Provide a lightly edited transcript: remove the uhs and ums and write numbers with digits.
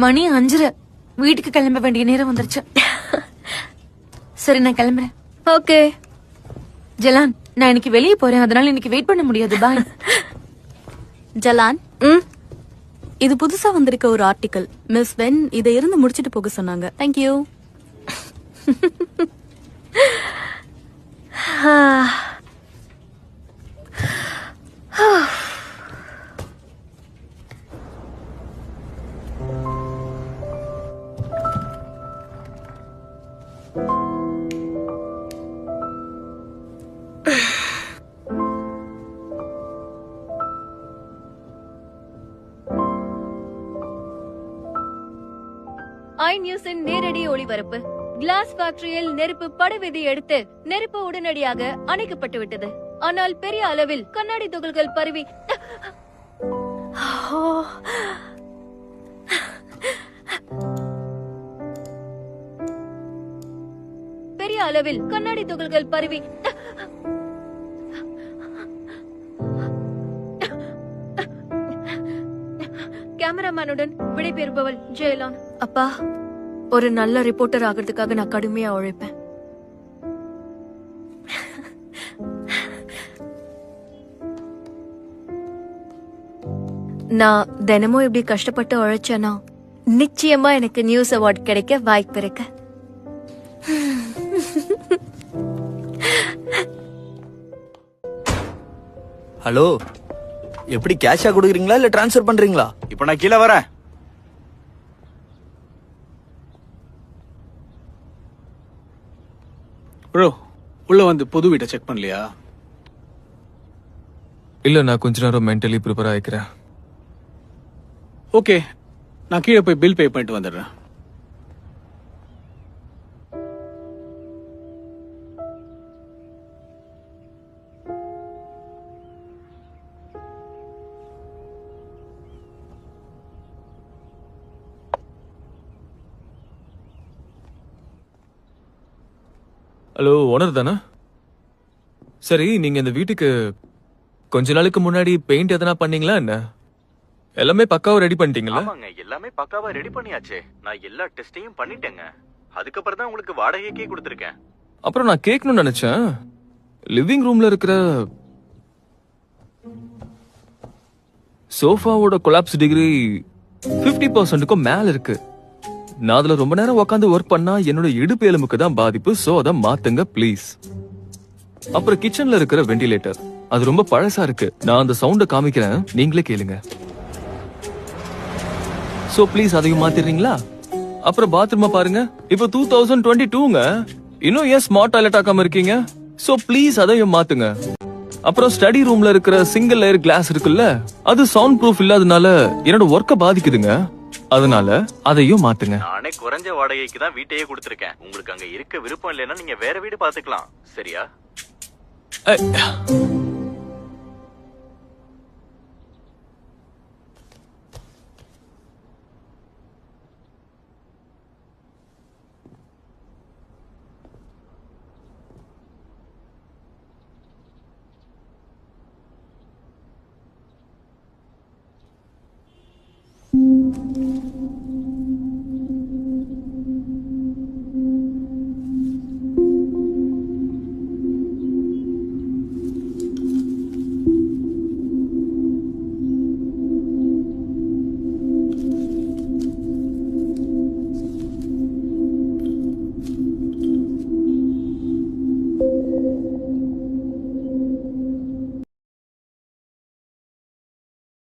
மணி 5:30. வீட்டுக்கு கிளம்ப வேண்டிய நேரம் வந்துருச்சு. சரி நான் கிளம்புறேன். ஓகே ஜலான், நான் இன்னைக்கு வெளியே போறேன், அதனால இன்னைக்கு வெயிட் பண்ண முடியாது. பாய். ஜலான், இது புதுசா வந்திருக்க ஒரு ஆர்டிக்கல். மிஸ் வென் இதை இருந்து முடிச்சிட்டு போக சொன்னாங்க. தேங்க்யூ. ஐ நியூஸின் நேரடி ஒளிபரப்பு. கிளாஸ் ஃபேக்டரியில் நெருப்பு படுவிதி எடுத்து நெருப்பு உடனடியாக அணைக்கப்பட்டு விட்டது. ஆனால் பெரிய அளவில் கண்ணாடி துகள்கள் பரவி பெரிய அளவில் கண்ணாடி துகள்கள் பரவி கேமராமேனுடன் விடைபெறுபவள் ஜெயலான். அப்பா, ஒரு நல்ல ரிப்போர்ட்டர் ஆகிறதுக்காக நான் கடுமையா உழைப்பேன். நான் தினமும் இப்படி கஷ்டப்பட்டு உழைச்சேனா நிச்சயமா எனக்கு நியூஸ் அவார்ட் கிடைக்க வாய்ப்பு இருக்கு. ஹலோ, எப்படி கேஷா கொடுக்குறீங்களா இல்ல டிரான்ஸ்ஃபர் பண்றீங்களா? இப்ப நான் கீழே வரேன். ப்ரோ, உள்ள வந்து புது வீட்டை செக் பண்ணலையா? இல்ல, நான் கொஞ்ச நேரம் மென்டலி ப்ரிப்பேர் ஆயிக்கிறேன். ஓகே, நான் கீழே போய் பில் பே பண்ணிட்டு வந்துடுறேன். ஹலோ, ஓனர் தானே? சரி, நீங்க இந்த வீட்டுக்கு கொஞ்ச நாளுக்கு முன்னாடி பெயிண்ட் எதனா பண்ணீங்களா என்ன? எல்லாமே பக்காவா ரெடி பண்ணிட்டீங்களா? ஆமாங்க, எல்லாமே பக்காவா ரெடி பண்ணியாச்சு. நான் எல்லா டெஸ்டையும் பண்ணிட்டேங்க. அதுக்கப்புறம் தான் உங்களுக்கு வாடகைக்கே கொடுத்துருக்கேன். அப்புறம் நான் கேட்கணும்னு நினைச்சேன், லிவிங் ரூம்ல இருக்கிற சோஃபாவோட கொலாப்ஸ் டிகிரி 50%க்கும் மேல இருக்கு. நான் அதுல ரொம்ப நேரம் உட்காந்து ஒர்க் பண்ணா என்னோட இடுப்பு எலும்புக்கு தான் பாதிப்பு. சோ அதை மாத்துங்க ப்ளீஸ். அப்புறம் கிச்சன்ல இருக்கிற வெண்டிலேட்டர் அது ரொம்ப பழசா இருக்கு. நான் அந்த சவுண்ட காமிக்கிறேன், நீங்களே கேளுங்க. சோ ப்ளீஸ் அதையும் மாத்திடுறீங்களா? அப்புறம் பாத்ரூம் பாருங்க, இப்ப 2022ங்க. இன்னும் ஏன் ஸ்மார்ட் டாய்லெட் ஆக்காம இருக்கீங்க? சோ ப்ளீஸ் அதையும் மாத்துங்க. அப்புறம் ஸ்டடி ரூம்ல இருக்கிற சிங்கிள் லேயர் கிளாஸ் இருக்குல்ல, அது சவுண்ட் ப்ரூஃப் இல்லாதனால என்னோட ஒர்க்க பாதிக்குதுங்க. அதனால அதையும் மாத்துங்க. நானே குறைஞ்ச வாடகைக்கு தான் வீட்டையே கொடுத்துருக்கேன். உங்களுக்கு அங்க இருக்க விருப்பம் இல்லைன்னா நீங்க வேற வீடு பாத்துக்கலாம். சரியா?